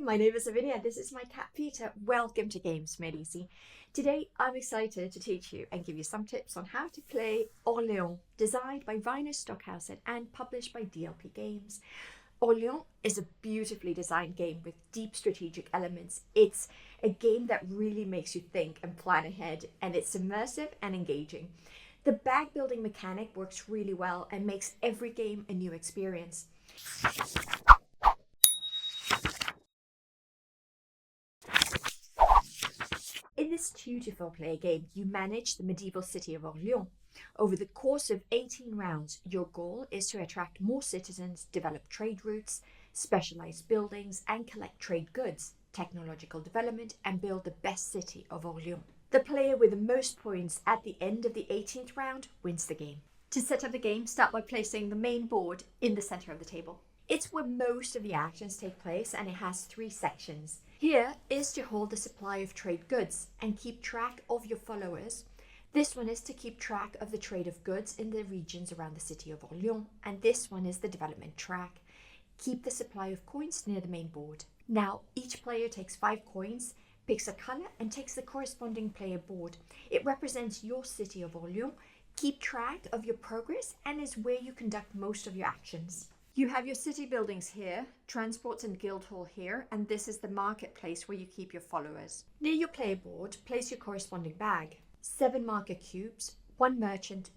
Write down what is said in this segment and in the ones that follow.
my name is Lavinia and this is my cat Peter. Welcome to Games Made Easy. Today I'm excited to teach you and give you some tips on how to play Orléans, designed by Rainer Stockhausen and published by DLP Games. Orléans is a beautifully designed game with deep strategic elements. It's a game that really makes you think and plan ahead, and it's immersive and engaging. The bag building mechanic works really well and makes every game a new experience. In this two-to-four-player game, you manage the medieval city of Orléans. Over the course of 18 rounds, your goal is to attract more citizens, develop trade routes, specialize buildings, and collect trade goods, technological development, and build the best city of Orléans. The player with the most points at the end of the 18th round wins the game. To set up the game, start by placing the main board in the center of the table. It's where most of the actions take place, and it has 3 sections. Here is to hold the supply of trade goods and keep track of your followers. This one is to keep track of the trade of goods in the regions around the city of Orléans, and this one is the development track. Keep the supply of coins near the main board. Now, each player takes 5 coins, picks a color, and takes the corresponding player board. It represents your city of Orléans. Keep track of your progress and is where you conduct most of your actions. You have your city buildings here, transports and guild hall here, and this is the marketplace where you keep your followers. Near your player board, place your corresponding bag. 7 marker cubes, 1 merchant,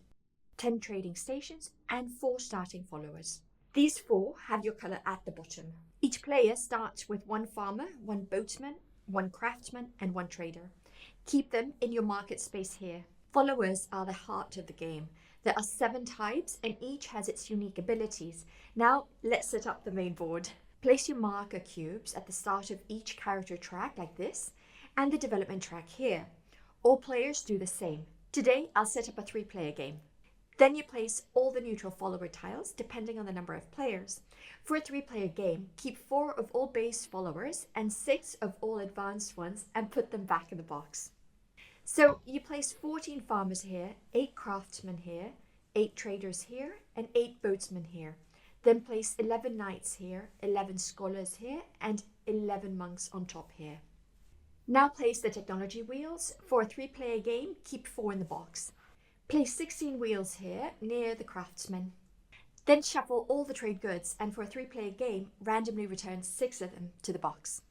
10 trading stations, and 4 starting followers. These 4 have your color at the bottom. Each player starts with 1 farmer, 1 boatsman, 1 craftsman, and 1 trader. Keep them in your market space here. Followers are the heart of the game. There are 7 types and each has its unique abilities. Now let's set up the main board. Place your marker cubes at the start of each character track like this, and the development track here. All players do the same. Today I'll set up a 3-player game. Then you place all the neutral follower tiles depending on the number of players. For a 3-player game, keep 4 of all base followers and 6 of all advanced ones and put them back in the box. So you place 14 farmers here, 8 craftsmen here, 8 traders here, and 8 boatsmen here. Then place 11 knights here, 11 scholars here, and 11 monks on top here. Now place the technology wheels. For a 3-player game, keep 4 in the box. Place 16 wheels here near the craftsmen. Then shuffle all the trade goods, and for a 3-player game, randomly return 6 of them to the box.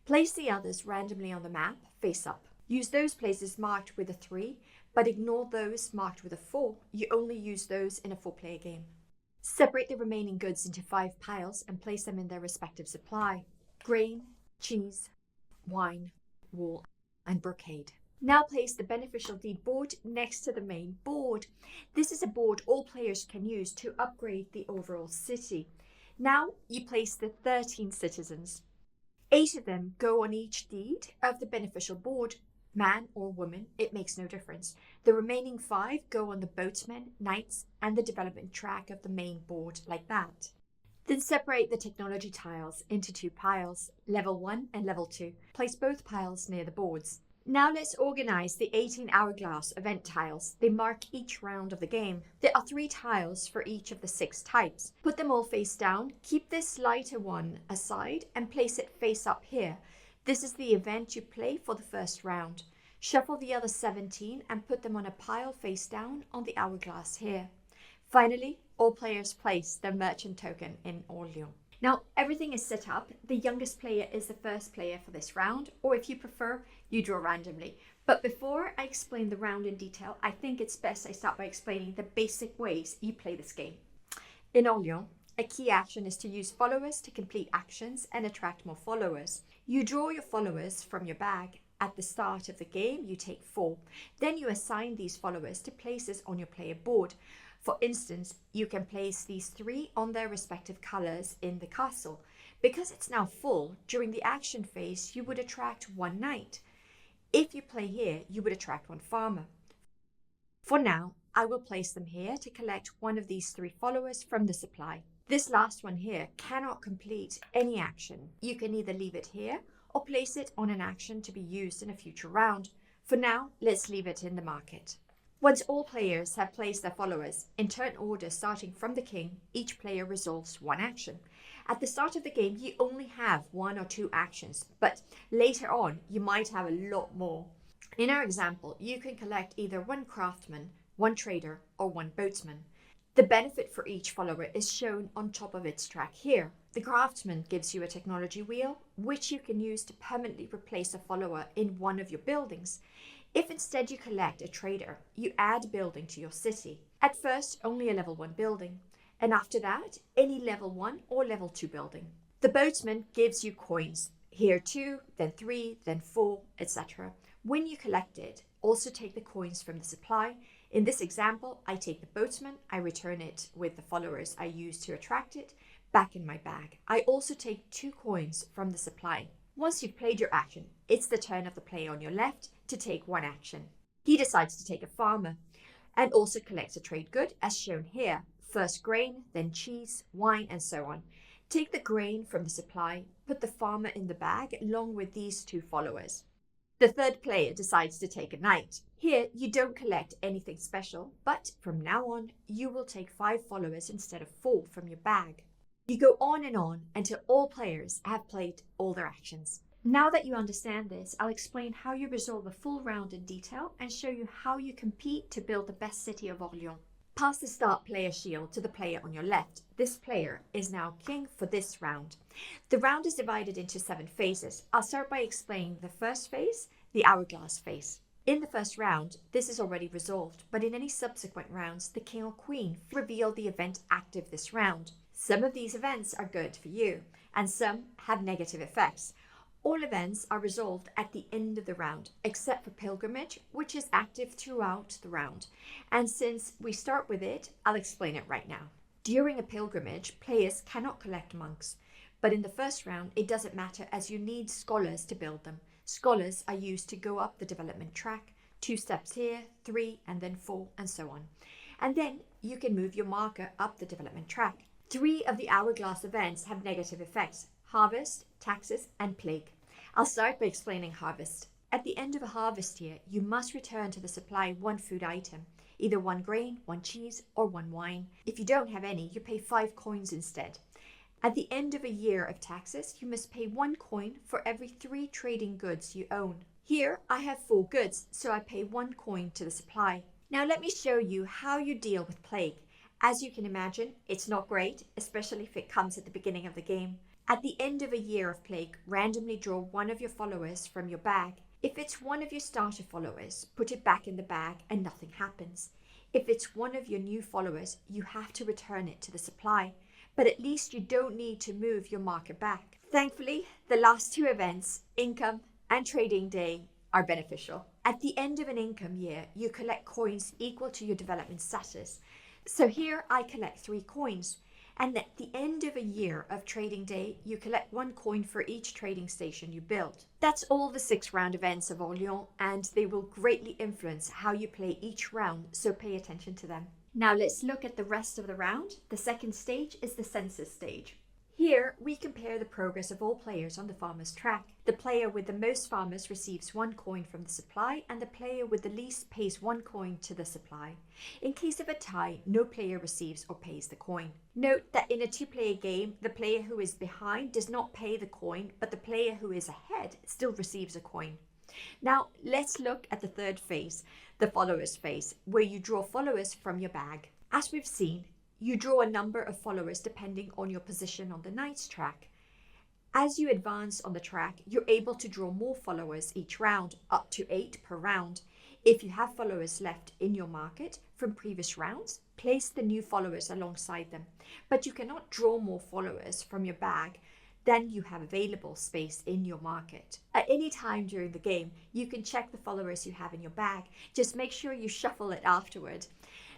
Place the others randomly on the map, face up. Use those places marked with a 3, but ignore those marked with a 4. You only use those in a 4-player game. Separate the remaining goods into 5 piles and place them in their respective supply: grain, cheese, wine, wool, and brocade. Now place the beneficial deed board next to the main board. This is a board all players can use to upgrade the overall city. Now you place the 13 citizens. 8 of them go on each deed of the beneficial board. Man or woman, it makes no difference. The remaining 5 go on the boatsmen, knights, and the development track of the main board like that. Then separate the technology tiles into 2 piles, level 1 and level 2. Place both piles near the boards. Now let's organize the 18 hourglass event tiles. They mark each round of the game. There are 3 tiles for each of the 6 types. Put them all face down, keep this lighter one aside, and place it face up here. This is the event you play for the first round. Shuffle the other 17 and put them on a pile face down on the hourglass here. Finally, all players place their merchant token in Orléans. Now everything is set up. The youngest player is the first player for this round, or if you prefer, you draw randomly. But before I explain the round in detail, I think it's best I start by explaining the basic ways you play this game. In Orléans, a key action is to use followers to complete actions and attract more followers. You draw your followers from your bag. At the start of the game, you take 4. Then you assign these followers to places on your player board. For instance, you can place these 3 on their respective colors in the castle. Because it's now full, during the action phase, you would attract 1 knight. If you play here, you would attract 1 farmer. For now, I will place them here to collect one of these 3 followers from the supply. This last one here cannot complete any action. You can either leave it here or place it on an action to be used in a future round. For now, let's leave it in the market. Once all players have placed their followers, in turn order starting from the king, each player resolves 1 action. At the start of the game, you only have 1 or 2 actions, but later on, you might have a lot more. In our example, you can collect either 1 craftsman, 1 trader, or 1 boatsman. The benefit for each follower is shown on top of its track here. The craftsman gives you a technology wheel, which you can use to permanently replace a follower in one of your buildings. If instead you collect a trader, you add a building to your city. At first, only a level 1 building, and after that, any level 1 or level 2 building. The boatsman gives you coins. Here 2, then 3, then 4, etc. When you collect it, also take the coins from the supply. In this example, I take the boatsman, I return it with the followers I used to attract it, back in my bag. I also take 2 coins from the supply. Once you've played your action, it's the turn of the player on your left to take 1 action. He decides to take a farmer and also collects a trade good as shown here. First grain, then cheese, wine, and so on. Take the grain from the supply, put the farmer in the bag along with these 2 followers. The third player decides to take a knight. Here, you don't collect anything special, but from now on, you will take 5 followers instead of 4 from your bag. You go on until all players have played all their actions. Now that you understand this, I'll explain how you resolve a full round in detail and show you how you compete to build the best city of Orléans. Pass the start player shield to the player on your left. This player is now king for this round. The round is divided into 7 phases. I'll start by explaining the first phase, the hourglass phase. In the first round, this is already resolved, but in any subsequent rounds, the king or queen reveal the event active this round. Some of these events are good for you, and some have negative effects. All events are resolved at the end of the round, except for pilgrimage, which is active throughout the round. And since we start with it, I'll explain it right now. During a pilgrimage, players cannot collect monks, but in the first round, it doesn't matter as you need scholars to build them. Scholars are used to go up the development track, 2 steps here, 3, and then 4, and so on. And then you can move your marker up the development track. 3 of the hourglass events have negative effects: harvest, taxes, and plague. I'll start by explaining harvest. At the end of a harvest year, you must return to the supply 1 food item, either 1 grain, 1 cheese, or 1 wine. If you don't have any, you pay 5 coins instead. At the end of a year of taxes, you must pay 1 coin for every 3 trading goods you own. Here, I have 4 goods, so I pay 1 coin to the supply. Now let me show you how you deal with plague. As you can imagine, it's not great, especially if it comes at the beginning of the game. At the end of a year of plague, randomly draw 1 of your followers from your bag. If it's 1 of your starter followers, put it back in the bag and nothing happens. If it's 1 of your new followers, you have to return it to the supply, but at least you don't need to move your marker back. Thankfully, the last 2 events, income and trading day, are beneficial. At the end of an income year, you collect coins equal to your development status. So here I collect 3 coins. And at the end of a year of trading day, you collect 1 coin for each trading station you build. That's all the 6 round events of Orléans, and they will greatly influence how you play each round, so pay attention to them. Now let's look at the rest of the round. The second stage is the census stage. Here, we compare the progress of all players on the farmer's track. The player with the most farmers receives 1 coin from the supply, and the player with the least pays 1 coin to the supply. In case of a tie, no player receives or pays the coin. Note that in a 2-player game, the player who is behind does not pay the coin, but the player who is ahead still receives a coin. Now, let's look at the third phase, the followers phase, where you draw followers from your bag. As we've seen, you draw a number of followers depending on your position on the knight's track. As you advance on the track, you're able to draw more followers each round, up to 8 per round. If you have followers left in your market from previous rounds, place the new followers alongside them. But you cannot draw more followers from your bag than you have available space in your market. At any time during the game, you can check the followers you have in your bag. Just make sure you shuffle it afterward.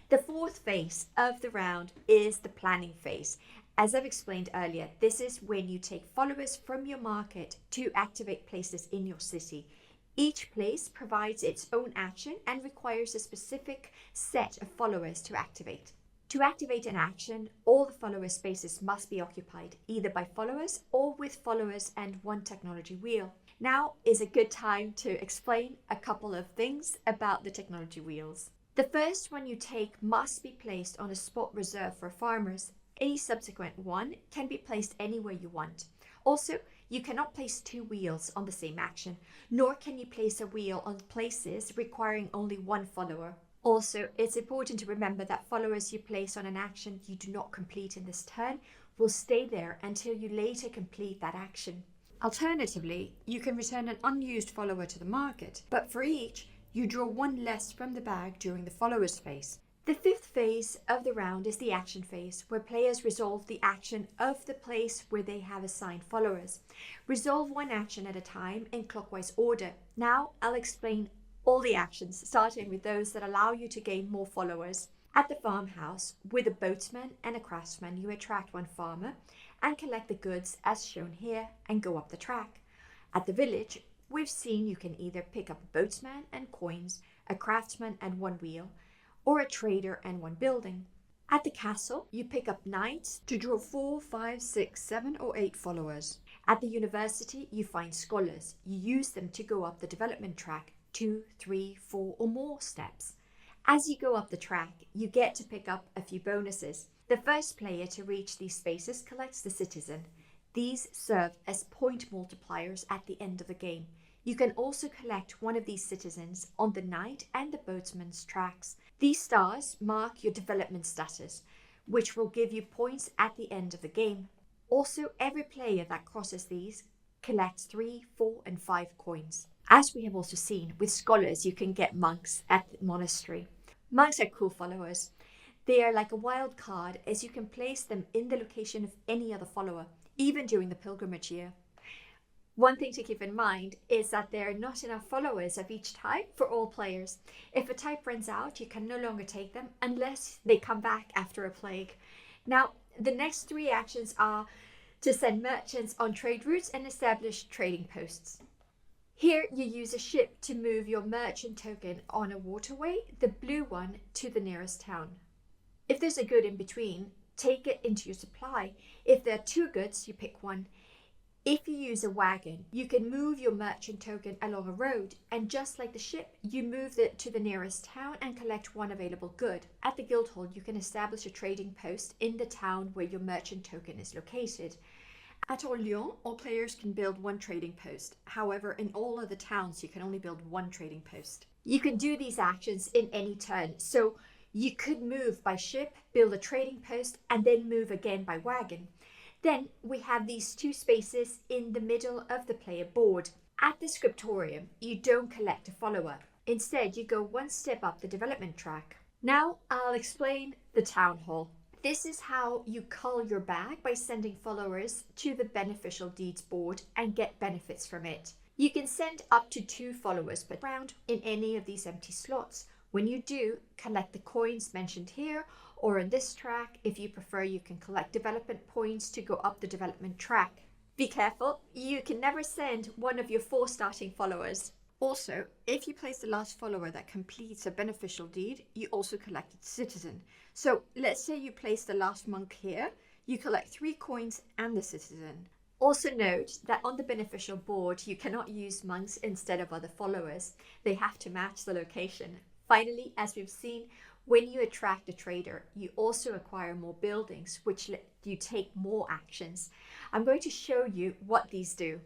The fourth phase of the round is the planning phase. As I've explained earlier, this is when you take followers from your market to activate places in your city. Each place provides its own action and requires a specific set of followers to activate. To activate an action, all the follower spaces must be occupied, either by followers or with followers and 1 technology wheel. Now is a good time to explain a couple of things about the technology wheels. The first one you take must be placed on a spot reserved for farmers. Any subsequent one can be placed anywhere you want. Also, you cannot place two wheels on the same action, nor can you place a wheel on places requiring only one follower. Also, it's important to remember that followers you place on an action you do not complete in this turn will stay there until you later complete that action. Alternatively, you can return an unused follower to the market, but for each, you draw one less from the bag during the follower's phase. The fifth phase of the round is the action phase, where players resolve the action of the place where they have assigned followers. Resolve one action at a time in clockwise order. Now I'll explain all the actions, starting with those that allow you to gain more followers. At the farmhouse, with a boatsman and a craftsman, you attract one farmer and collect the goods as shown here and go up the track. At the village, we've seen you can either pick up a boatsman and coins, a craftsman and one wheel, or a trader and one building. At the castle, you pick up knights to draw 4, 5, 6, 7 or 8 followers. At the university, you find scholars. You use them to go up the development track 2, 3, 4 or more steps. As you go up the track, you get to pick up a few bonuses. The first player to reach these spaces collects the citizen. These serve as point multipliers at the end of the game. You can also collect one of these citizens on the knight and the boatsman's tracks. These stars mark your development status, which will give you points at the end of the game. Also, every player that crosses these collects 3, 4 and 5 coins. As we have also seen, with scholars you can get monks at the monastery. Monks are cool followers. They are like a wild card, as you can place them in the location of any other follower, even during the pilgrimage year. One thing to keep in mind is that there are not enough followers of each type for all players. If a type runs out, you can no longer take them unless they come back after a plague. Now, the next 3 actions are to send merchants on trade routes and establish trading posts. Here you use a ship to move your merchant token on a waterway, the blue one, to the nearest town. If there's a good in between, take it into your supply. If there are 2 goods, you pick one. If you use a wagon, you can move your merchant token along a road, and just like the ship, you move it to the nearest town and collect one available good. At the Guildhall, you can establish a trading post in the town where your merchant token is located. At Orléans, all players can build 1 trading post. However, in all other towns, you can only build 1 trading post. You can do these actions in any turn, so you could move by ship, build a trading post, and then move again by wagon. Then we have these 2 spaces in the middle of the player board. At the scriptorium, you don't collect a follower. Instead, you go 1 step up the development track. Now I'll explain the town hall. This is how you cull your bag by sending followers to the beneficial deeds board and get benefits from it. You can send up to 2 followers per round in any of these empty slots. When you do, collect the coins mentioned here, or in this track. If you prefer, you can collect development points to go up the development track. Be careful, you can never send one of your 4 starting followers. Also, if you place the last follower that completes a beneficial deed, you also collect its citizen. So let's say you place the last monk here, you collect 3 coins and the citizen. Also note that on the beneficial board, you cannot use monks instead of other followers. They have to match the location. Finally, as we've seen, when you attract a trader, you also acquire more buildings, which let you take more actions. I'm going to show you what these do.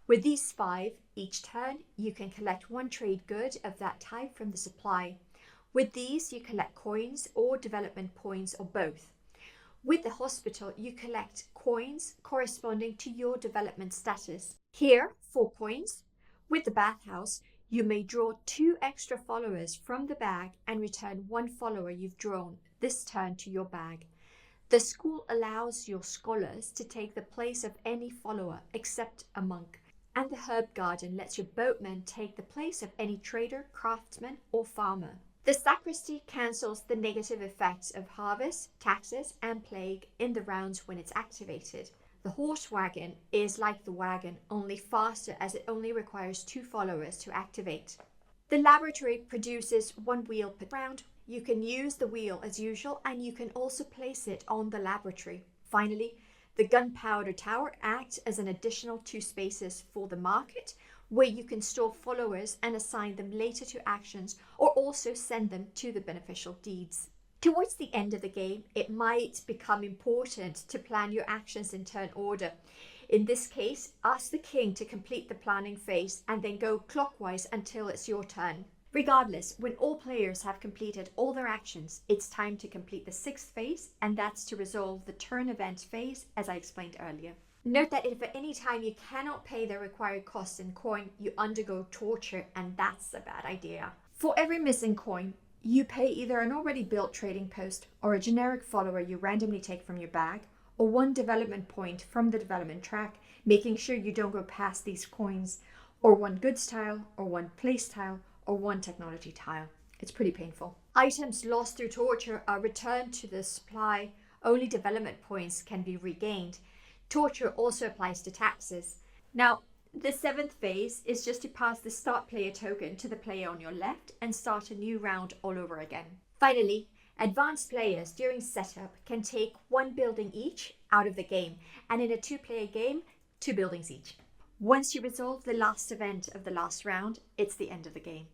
With these 5, each turn, you can collect 1 trade good of that type from the supply. With these, you collect coins or development points or both. With the hospital, you collect coins corresponding to your development status. Here, 4 coins. With the bathhouse, you may draw 2 extra followers from the bag and return 1 follower you've drawn this turn to your bag. The school allows your scholars to take the place of any follower except a monk. And the herb garden lets your boatman take the place of any trader, craftsman or farmer. The sacristy cancels the negative effects of harvest, taxes and plague in the rounds when it's activated. The horse wagon is like the wagon, only faster, as it only requires 2 followers to activate. The laboratory produces 1 wheel per round. You can use the wheel as usual, and you can also place it on the laboratory. Finally, the gunpowder tower acts as an additional 2 spaces for the market, where you can store followers and assign them later to actions, or also send them to the beneficial deeds. Towards the end of the game, it might become important to plan your actions in turn order. In this case, ask the king to complete the planning phase and then go clockwise until it's your turn. Regardless, when all players have completed all their actions, it's time to complete the 6th phase, and that's to resolve the turn event phase, as I explained earlier. Note that if at any time you cannot pay the required costs in coin, you undergo torture, and that's a bad idea. For every missing coin, you pay either an already built trading post or a generic follower you randomly take from your bag, or 1 development point from the development track, making sure you don't go past these coins, or 1 goods tile, or 1 place tile, or 1 technology tile. It's pretty painful. Items lost through torture are returned to the supply. Only development points can be regained. Torture also applies to taxes. Now, the 7th phase is just to pass the start player token to the player on your left and start a new round all over again. Finally, advanced players during setup can take 1 building each out of the game, and in a 2-player game, 2 buildings each. Once you resolve the last event of the last round, it's the end of the game.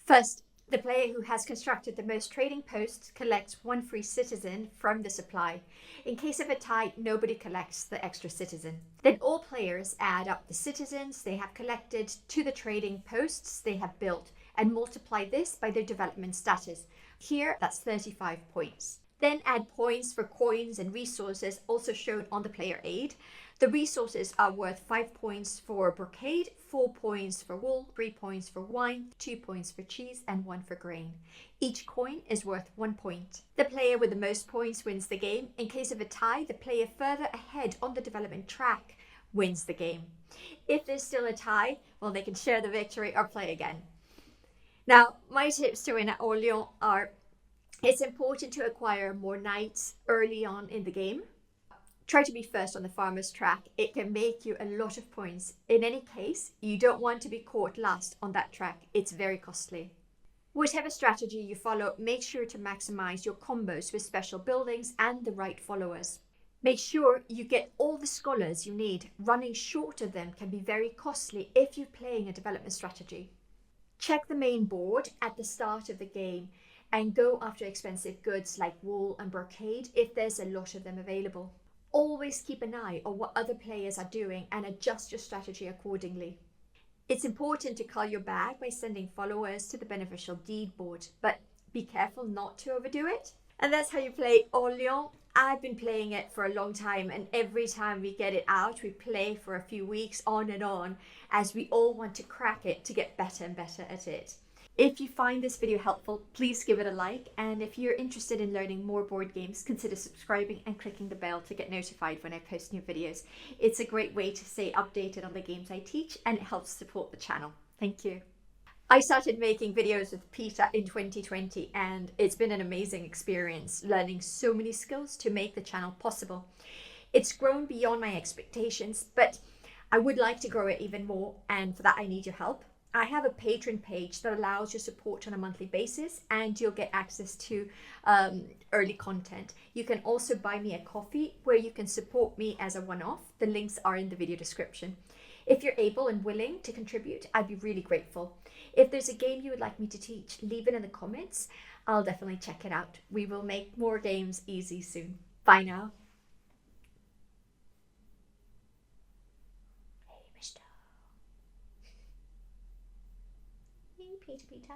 First, the player who has constructed the most trading posts collects 1 free citizen from the supply. In case of a tie, nobody collects the extra citizen. Then all players add up the citizens they have collected to the trading posts they have built and multiply this by their development status. Here, that's 35 points. Then add points for coins and resources also shown on the player aid. The resources are worth 5 points for brocade, 4 points for wool, 3 points for wine, 2 points for cheese, and 1 for grain. Each coin is worth 1 point. The player with the most points wins the game. In case of a tie, the player further ahead on the development track wins the game. If there's still a tie, well, they can share the victory or play again. Now, my tips to win at Orléans are: it's important to acquire more knights early on in the game. Try to be first on the farmer's track. It can make you a lot of points. In any case, you don't want to be caught last on that track. It's very costly. Whatever strategy you follow, make sure to maximize your combos with special buildings and the right followers. Make sure you get all the scholars you need. Running short of them can be very costly if you're playing a development strategy. Check the main board at the start of the game and go after expensive goods like wool and brocade if there's a lot of them available. Always keep an eye on what other players are doing and adjust your strategy accordingly. It's important to cull your bag by sending followers to the beneficial deed board, but be careful not to overdo it. And that's how you play Orléans. I've been playing it for a long time, and every time we get it out, we play for a few weeks on and on, as we all want to crack it to get better and better at it. If you find this video helpful, please give it a like, and if you're interested in learning more board games, consider subscribing and clicking the bell to get notified when I post new videos. It's a great way to stay updated on the games I teach, and it helps support the channel. Thank you. I started making videos with Peter in 2020, and it's been an amazing experience, learning so many skills to make the channel possible. It's grown beyond my expectations, but I would like to grow it even more, and for that I need your help. I have a Patreon page that allows your support on a monthly basis, and you'll get access to early content. You can also buy me a coffee where you can support me as a one-off. The links are in the video description. If you're able and willing to contribute, I'd be really grateful. If there's a game you would like me to teach, leave it in the comments. I'll definitely check it out. We will make more games easy soon. Bye now. Hey, Mister. Hey, Peter.